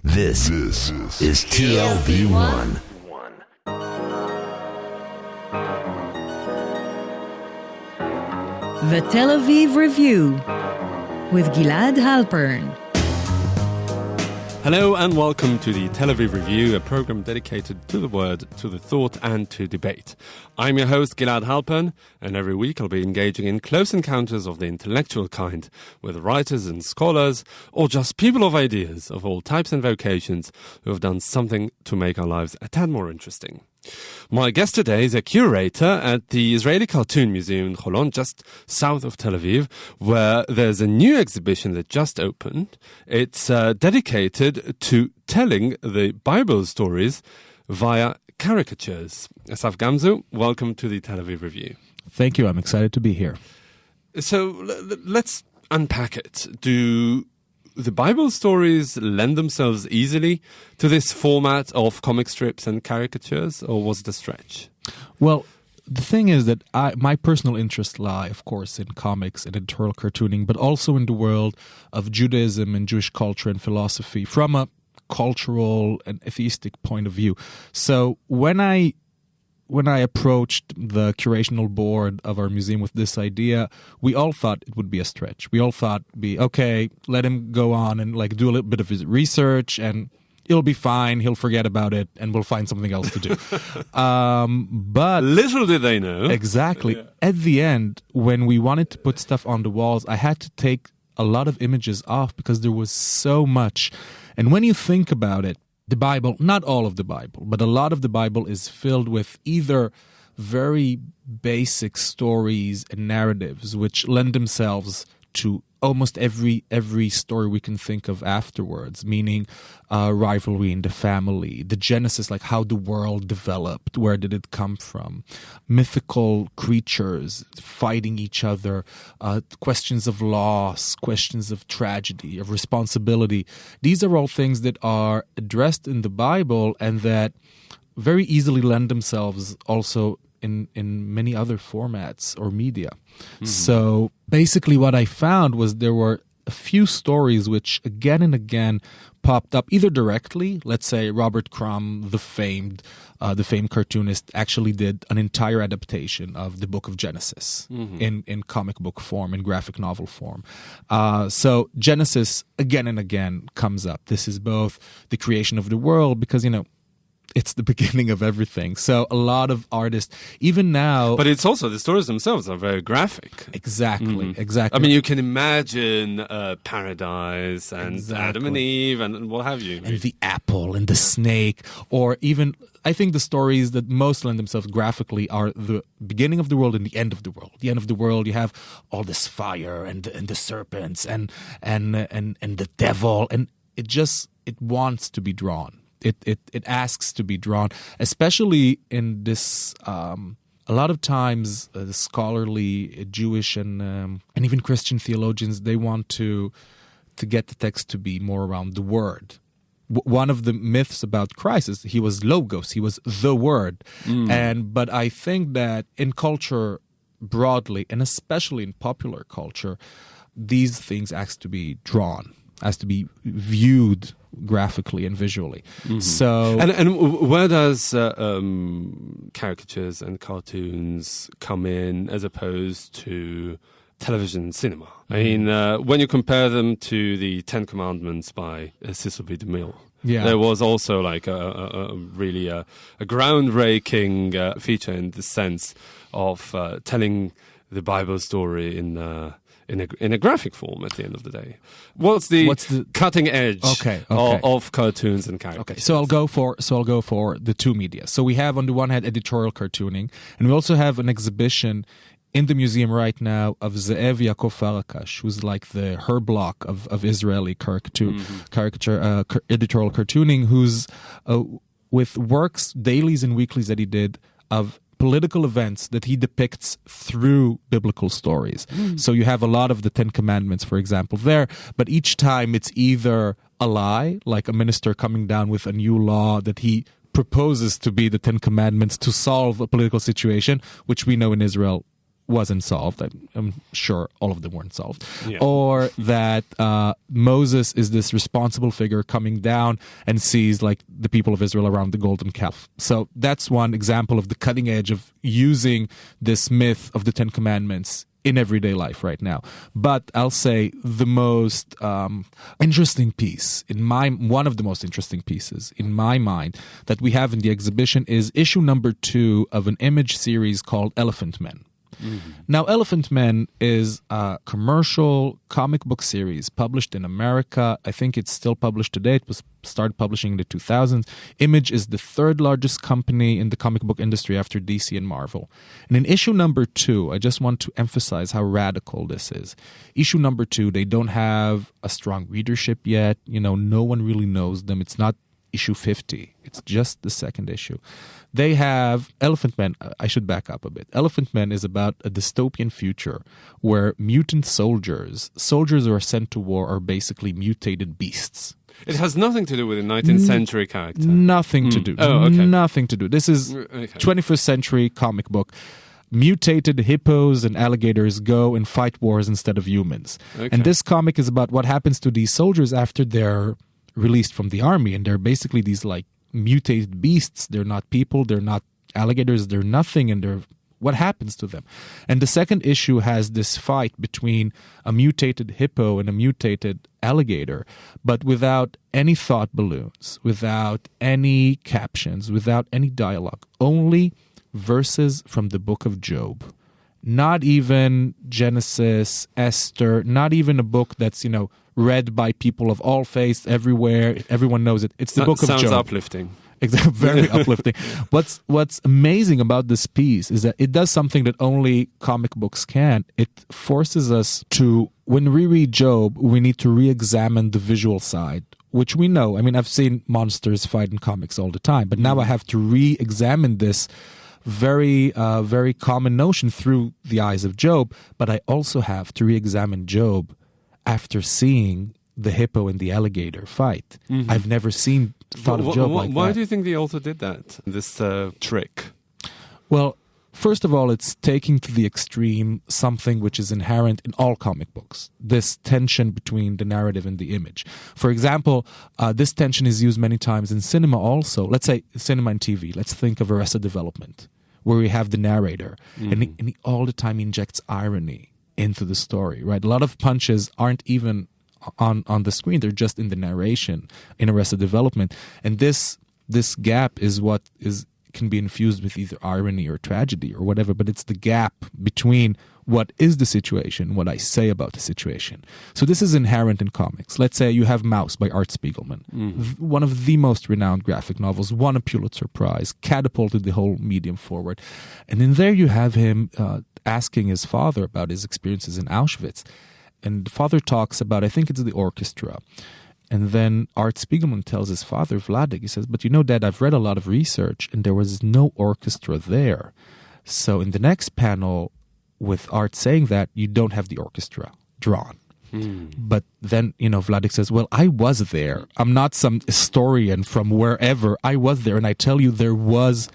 This is TLV1. The Tel Aviv Review with Gilad Halpern. Hello and welcome to the Tel Aviv Review, a program dedicated to the word, to the thought and to debate. I'm your host Gilad Halpern, and every week I'll be engaging in close encounters of the intellectual kind with writers and scholars, or just people of ideas of all types and vocations who have done something to make our lives a tad more interesting. My guest today is a curator at the Israeli Cartoon Museum in Holon, just south of Tel Aviv, where there's a new exhibition that just opened. It's dedicated to telling the Bible stories via caricatures. Assaf Gamzou, welcome to the Tel Aviv Review. Thank you. I'm excited to be here. So let's unpack it. Do the Bible stories lend themselves easily to this format of comic strips and caricatures, or was it a stretch? Well, the thing is that my personal interests lie, of course, in comics and editorial cartooning, but also in the world of Judaism and Jewish culture and philosophy from a cultural and atheistic point of view. So when I approached the curational board of our museum with this idea, we all thought it would be a stretch. We all thought, okay, let him go on and do a little bit of his research and it'll be fine. He'll forget about it and we'll find something else to do. But little did they know. Exactly. Yeah. At the end, when we wanted to put stuff on the walls, I had to take a lot of images off because there was so much. And when you think about it, the Bible, not all of the Bible, but a lot of the Bible is filled with either very basic stories and narratives which lend themselves to almost every story we can think of afterwards, meaning rivalry in the family, the genesis, like how the world developed, where did it come from, mythical creatures fighting each other, questions of loss, questions of tragedy, of responsibility. These are all things that are addressed in the Bible and that very easily lend themselves also in many other formats or media. Mm-hmm. So basically what I found was there were a few stories which again and again popped up either directly. Let's say Robert Crumb, the famed cartoonist, actually did an entire adaptation of the book of Genesis in comic book form, in graphic novel form. So Genesis again and again comes up. This is both the creation of the world because, it's the beginning of everything. So a lot of artists, even now... But it's also, the stories themselves are very graphic. Exactly. I mean, you can imagine paradise and Adam and Eve and what have you. And the apple and the snake, or even... I think the stories that most lend themselves graphically are the beginning of the world and the end of the world. The end of the world, you have all this fire and the serpents and the devil, and it wants to be drawn. It asks to be drawn, especially in this. A lot of times, the scholarly Jewish and even Christian theologians, they want to get the text to be more around the word. One of the myths about Christ is he was logos, he was the word, but I think that in culture broadly, and especially in popular culture, these things ask to be drawn, has to be viewed graphically and visually. Mm-hmm. So, and where does caricatures and cartoons come in as opposed to television and cinema? I mean, when you compare them to the Ten Commandments by Cecil B. DeMille, there was also a really groundbreaking feature in the sense of telling the Bible story in a graphic form at the end of the day. What's the cutting edge of cartoons and caricatures? Okay, so I'll go for the two media. So we have on the one hand editorial cartooning, and we also have an exhibition in the museum right now of Ze'ev Yaakov Farakash, who's like the her block of Israeli caricature editorial cartooning, who's with works, dailies and weeklies that he did of political events that he depicts through biblical stories. So you have a lot of the Ten Commandments, for example, there, but each time it's either a lie, like a minister coming down with a new law that he proposes to be the Ten Commandments to solve a political situation, which we know in Israel wasn't solved. I'm sure all of them weren't solved. Yeah. Or that Moses is this responsible figure coming down and sees like the people of Israel around the golden calf. So that's one example of the cutting edge of using this myth of the Ten Commandments in everyday life right now. But I'll say the most interesting piece, one of the most interesting pieces in my mind that we have in the exhibition is issue number 2 of an image series called Elephant Men. Mm-hmm. Now, Elephant Men is a commercial comic book series published in America. I think it's still published today. It was started publishing in the 2000s. Image is the 3rd largest company in the comic book industry after DC and Marvel. And in issue number 2, I just want to emphasize how radical this is. Issue number 2, they don't have a strong readership yet. No one really knows them. It's not issue 50. It's just the 2nd issue. They have Elephant Men. I should back up a bit. Elephant Men is about a dystopian future where mutant soldiers who are sent to war are basically mutated beasts. It has nothing to do with a 19th century character. Nothing to do. Oh, okay. Nothing to do. This is 21st century comic book. Mutated hippos and alligators go and fight wars instead of humans. Okay. And this comic is about what happens to these soldiers after they're released from the army, and they're basically these like mutated beasts. They're not people, they're not alligators, they're nothing, and what happens to them. And the 2nd issue has this fight between a mutated hippo and a mutated alligator, but without any thought balloons, without any captions, without any dialogue, only verses from the book of Job. Not even Genesis, Esther, not even a book that's, read by people of all faiths everywhere. Everyone knows it. It's the book of Job. Sounds uplifting. Exactly, very uplifting. What's amazing about this piece is that it does something that only comic books can. It forces us to, when we read Job, we need to re-examine the visual side, which we know. I mean, I've seen monsters fight in comics all the time, but now I have to re-examine this very common notion through the eyes of Job. But I also have to re-examine Job after seeing the hippo and the alligator fight. Mm-hmm. I've never thought of Job like that. Why do you think the author did that, this trick? Well, first of all, it's taking to the extreme something which is inherent in all comic books, this tension between the narrative and the image. For example, this tension is used many times in cinema also. Let's say cinema and TV. Let's think of Arrested Development, where we have the narrator, and he all the time injects irony into the story, right? A lot of punches aren't even on the screen, they're just in the narration in Arrested Development. And this gap is what can be infused with either irony or tragedy or whatever, but it's the gap between what is the situation, what I say about the situation. So this is inherent in comics. Let's say you have Mouse by Art Spiegelman, one of the most renowned graphic novels, won a Pulitzer Prize, catapulted the whole medium forward. And in there you have him asking his father about his experiences in Auschwitz. And the father talks about, I think it's the orchestra. And then Art Spiegelman tells his father, Vladek, he says, but Dad, I've read a lot of research and there was no orchestra there. So in the next panel, with Art saying that, you don't have the orchestra drawn. But then, Vladek says, well, I was there. I'm not some historian from wherever. I was there. And I tell you, there was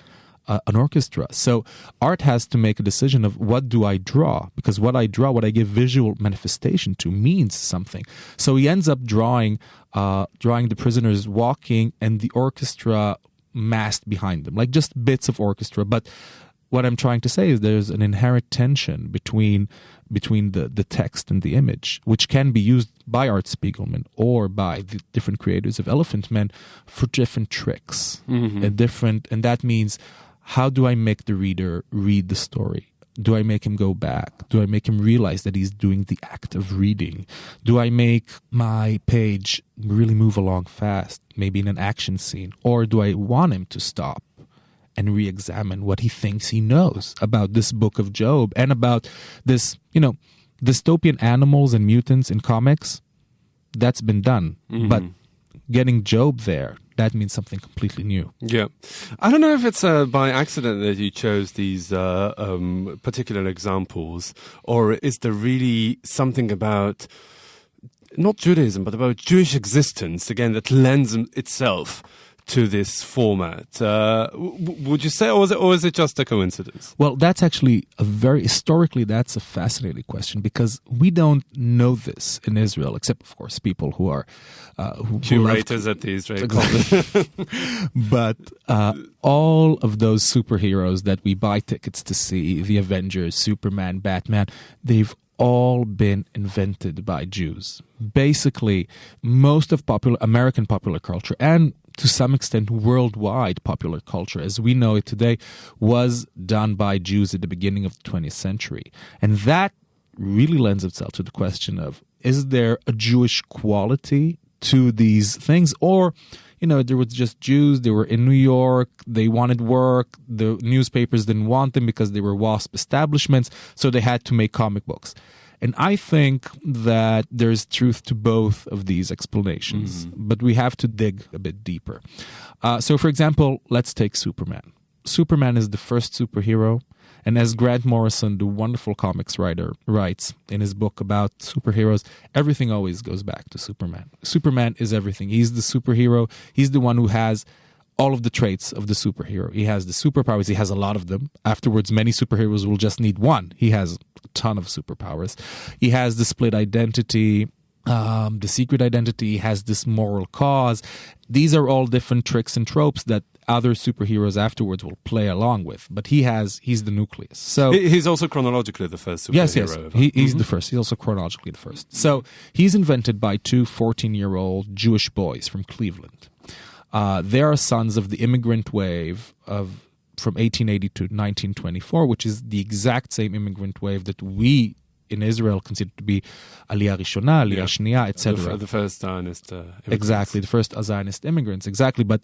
an orchestra. So Art has to make a decision of what do I draw? Because what I draw, what I give visual manifestation to means something. So he ends up drawing the prisoners walking and the orchestra massed behind them, like just bits of orchestra. But what I'm trying to say is there's an inherent tension between the text and the image, which can be used by Art Spiegelman or by the different creators of Elephant Men for different tricks. And that means, how do I make the reader read the story? Do I make him go back? Do I make him realize that he's doing the act of reading? Do I make my page really move along fast, maybe in an action scene? Or do I want him to stop and re-examine what he thinks he knows about this book of Job and about this, dystopian animals and mutants in comics? That's been done. But getting Job there, that means something completely new. Yeah. I don't know if it's by accident that you chose these particular examples, or is there really something about, not Judaism, but about Jewish existence, again, that lends itself to this format. Would you say, or is it just a coincidence? Well, that's actually historically, that's a fascinating question, because we don't know this in Israel, except, of course, people who are curators at the Israeli College. But all of those superheroes that we buy tickets to see, the Avengers, Superman, Batman, they've all been invented by Jews. Basically, most of American popular culture, and to some extent worldwide popular culture as we know it today, was done by Jews at the beginning of the 20th century. And that really lends itself to the question of, is there a Jewish quality to these things? Or, there was just Jews, they were in New York, they wanted work, the newspapers didn't want them because they were WASP establishments, so they had to make comic books. And I think that there's truth to both of these explanations, but we have to dig a bit deeper. So, for example, let's take Superman. Superman is the first superhero, and as Grant Morrison, the wonderful comics writer, writes in his book about superheroes, everything always goes back to Superman. Superman is everything. He's the superhero. He's the one who has all of the traits of the superhero. He has the superpowers. He has a lot of them. Afterwards, many superheroes will just need one. He has a ton of superpowers. He has the split identity, the secret identity. He has this moral cause. These are all different tricks and tropes that other superheroes afterwards will play along with. But he's the nucleus. So he's also chronologically the first superhero. Yes. He's the first. He's also chronologically the first. So he's invented by two 14-year-old Jewish boys from Cleveland. They are sons of the immigrant wave from 1880 to 1924, which is the exact same immigrant wave that we in Israel consider to be Aliyah Rishona, Aliyah Shniya, etc. The first Zionist immigrants. Exactly, the first Zionist immigrants, exactly. But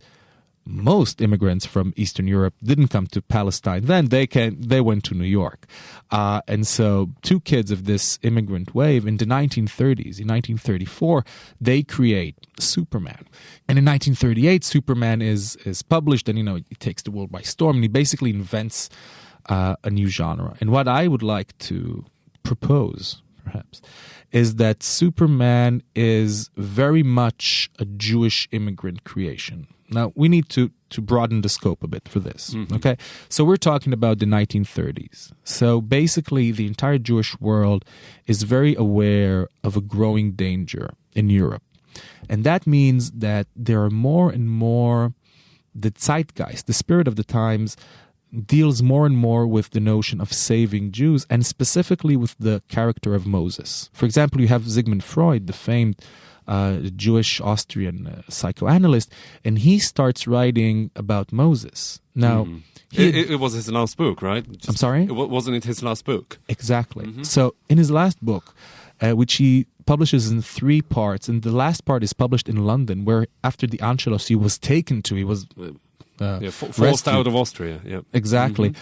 most immigrants from Eastern Europe didn't come to Palestine then. They went to New York. And so two kids of this immigrant wave in the 1930s, in 1934, they create Superman. And in 1938, Superman is published, and he takes the world by storm, and he basically invents a new genre. And what I would like to propose, perhaps, is that Superman is very much a Jewish immigrant creation. Now, we need to broaden the scope a bit for this, okay? So we're talking about the 1930s. So basically, the entire Jewish world is very aware of a growing danger in Europe. And that means that there are more and more, the zeitgeist, the spirit of the times, deals more and more with the notion of saving Jews, and specifically with the character of Moses. For example, you have Sigmund Freud, the famed Jewish Austrian psychoanalyst, and he starts writing about Moses. Now, it was his last book, right? I'm sorry? Wasn't it his last book? Exactly. So in his last book, which he publishes in 3 parts, and the last part is published in London, where after the Anschluss he was taken to, he was forced rescued out of Austria. Yeah, exactly.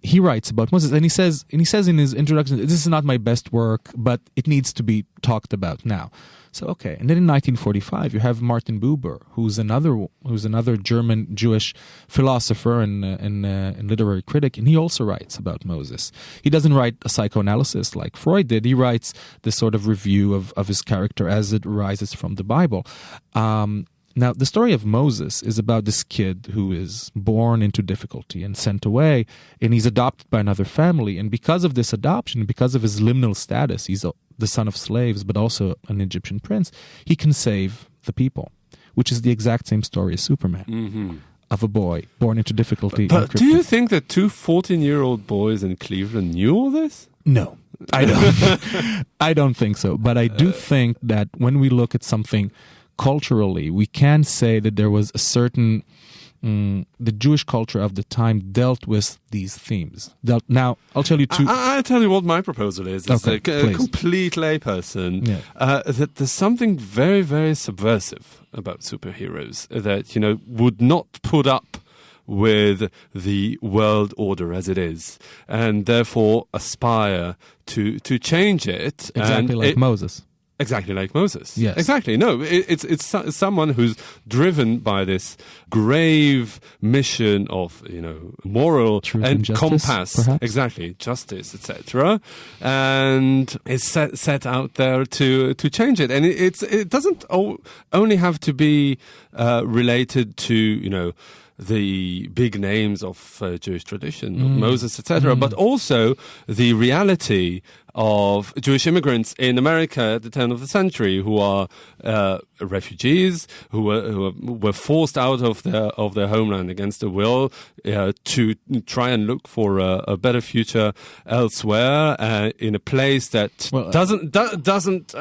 He writes about Moses, and he says in his introduction, "This is not my best work, but it needs to be talked about now." So okay, and then in 1945 you have Martin Buber, who's another German Jewish philosopher and literary critic, and he also writes about Moses. He doesn't write a psychoanalysis like Freud did. He writes this sort of review of his character as it arises from the Bible. Now, the story of Moses is about this kid who is born into difficulty and sent away, and he's adopted by another family. And because of this adoption, because of his liminal status, he's the son of slaves, but also an Egyptian prince, he can save the people, which is the exact same story as Superman, of a boy born into difficulty. But do you think that 2 14-year-old boys in Cleveland knew all this? No, I don't. I don't think so. But I do think that when we look at something culturally, we can say that there was a certain, the Jewish culture of the time dealt with these themes. Now, I'll tell you two. I'll tell you what my proposal is. As Okay, a complete layperson, Yeah. That there's something very, very subversive about superheroes that, would not put up with the world order as it is, and therefore aspire to change it. Exactly and like Moses. Exactly like Moses. Yes. Exactly. No, it's someone who's driven by this grave mission of, moral Truth and and justice, compass. perhaps? Exactly. Justice, etc. And is set out there to change it. And it doesn't only have to be related to, the big names of Jewish tradition, Moses, etc., but also the reality of Jewish immigrants in America at the turn of the century who are refugees, who were forced out of their homeland against their will to try and look for a better future elsewhere in a place that doesn't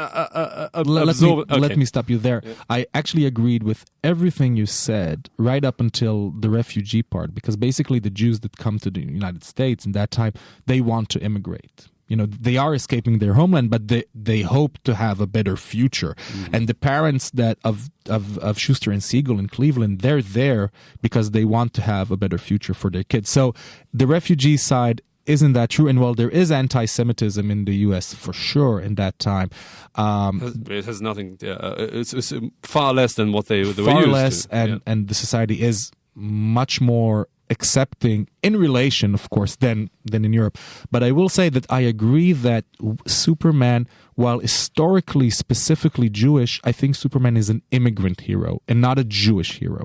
absorb. Let me stop you there. Yeah. I actually agreed with everything you said right up until the refugee part, because basically the Jews that come to the United States in that time, they want to immigrate. They are escaping their homeland, but they hope to have a better future. Mm-hmm. And the parents of Schuster and Siegel in Cleveland, they're there because they want to have a better future for their kids. So the refugee side isn't that true? And while there is anti-Semitism in the U.S. for sure in that time, it has nothing. It's far less than what they were used far less, to. And the society is much more accepting in relation, of course, than in Europe. But I will say that I agree that Superman, while historically specifically Jewish, I think Superman is an immigrant hero and not a Jewish hero.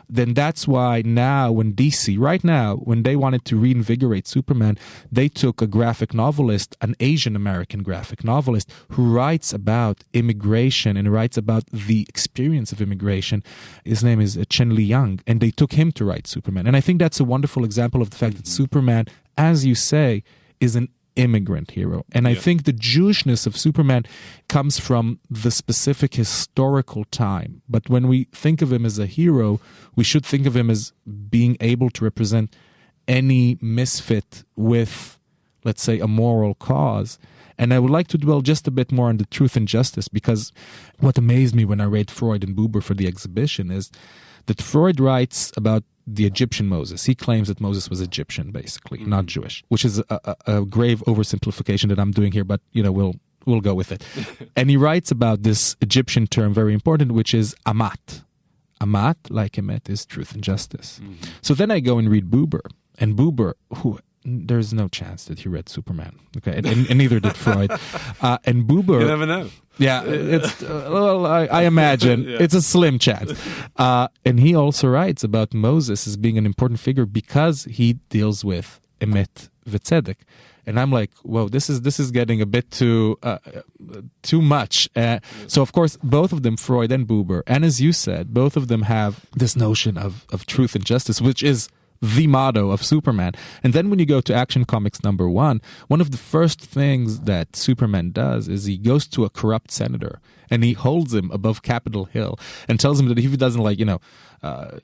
Then that's why now when DC, right now, when they wanted to reinvigorate Superman, they took a graphic novelist, an Asian American graphic novelist, who writes about immigration and writes about the experience of immigration. His name is Chen Liang, and they took him to write Superman. And I think that's a wonderful example of the fact that Superman, as you say, is an immigrant hero. And I think the Jewishness of Superman comes from the specific historical time. But when we think of him as a hero, we should think of him as being able to represent any misfit with, let's say, a moral cause. And I would like to dwell just a bit more on the truth and justice, because what amazed me when I read Freud and Buber for the exhibition is that Freud writes about the Egyptian Moses. He claims that Moses was Egyptian, basically, not Jewish, which is a grave oversimplification that I'm doing here, but we'll go with it. And he writes about this Egyptian term, very important, which is amat. Amat, like emet, is truth and justice. So then I go and read Buber, and Buber, who there's no chance that he read Superman, okay, and neither did Freud. And Buber, you never know. Yeah, it's I imagine it's a slim chance. And he also writes about Moses as being an important figure because he deals with emet v'tzedek. And I'm like, whoa, this is getting a bit too much. So of course, both of them, Freud and Buber, and as you said, both of them have this notion of truth and justice, which is the motto of Superman. And then when you go to Action Comics #1, one of the first things that Superman does is he goes to a corrupt senator and he holds him above Capitol Hill and tells him that if he doesn't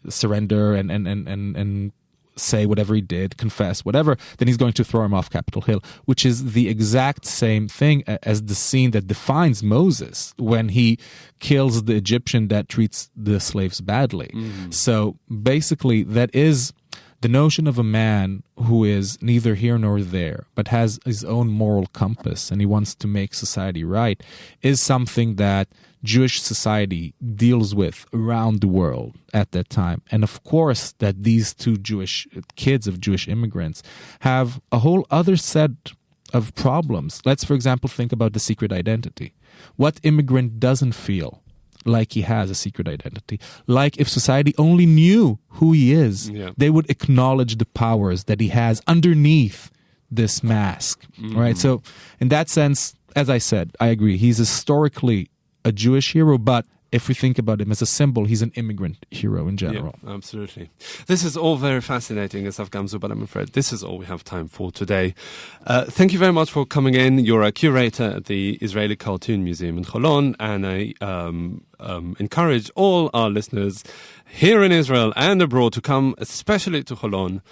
surrender and say whatever he did, confess, whatever, then he's going to throw him off Capitol Hill, which is the exact same thing as the scene that defines Moses when he kills the Egyptian that treats the slaves badly. So basically, that is the notion of a man who is neither here nor there, but has his own moral compass and he wants to make society right, is something that Jewish society deals with around the world at that time. And of course that these two Jewish kids of Jewish immigrants have a whole other set of problems. Let's, for example, think about the secret identity. What immigrant doesn't feel like he has a secret identity? Like if society only knew who he is, they would acknowledge the powers that he has underneath this mask, right? So in that sense, as I said, I agree. He's historically a Jewish hero, but if we think about him as a symbol, he's an immigrant hero in general. Yeah, absolutely. This is all very fascinating, Assaf Gamzou, but I'm afraid this is all we have time for today. Thank you very much for coming in. You're a curator at the Israeli Cartoon Museum in Holon, and I encourage all our listeners here in Israel and abroad to come, especially to Holon,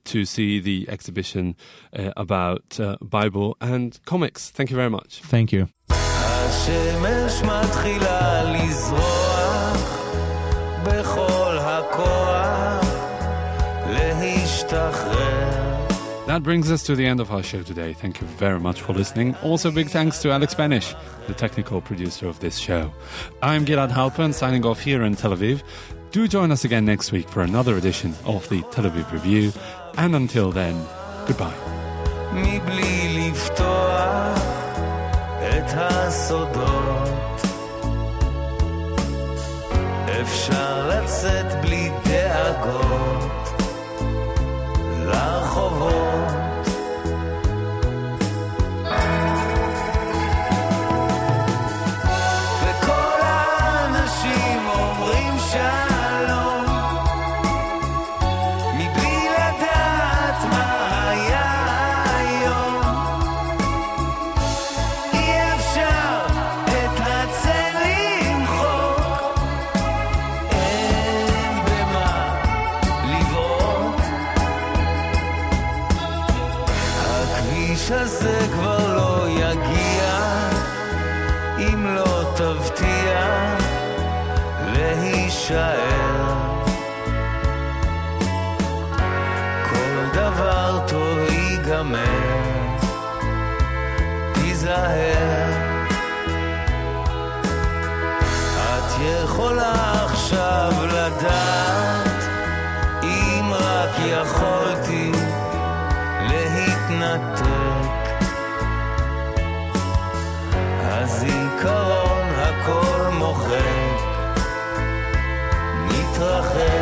to see the exhibition about Bible and comics. Thank you very much. Thank you. השמש מתחילה לזרוח בכל הכוח להשתחרר. That brings us to the end of our show today. Thank you very much for listening. Also, big thanks to Alex Benish, the technical producer of this show. I'm Gilad Halpern, signing off here in Tel Aviv. Do join us again next week for another edition of the Tel Aviv Review. And until then, goodbye. מבלי לפתוח את הסודות אפשר לצאת בלי דאגות לרחובות וכל האנשים אומרים שלום מבלי לדעת מה היה היום אי אפשר את הצל למחוק אין במה לבעוט הכביש הזה כבר לא יגיע אם לא תבטיח להישאר כל דבר טוב ייגמר תיזהר את יכולה עכשיו לדעת אם רק יכולתי להתנתק הזיכרון הכל מוחק מתרחק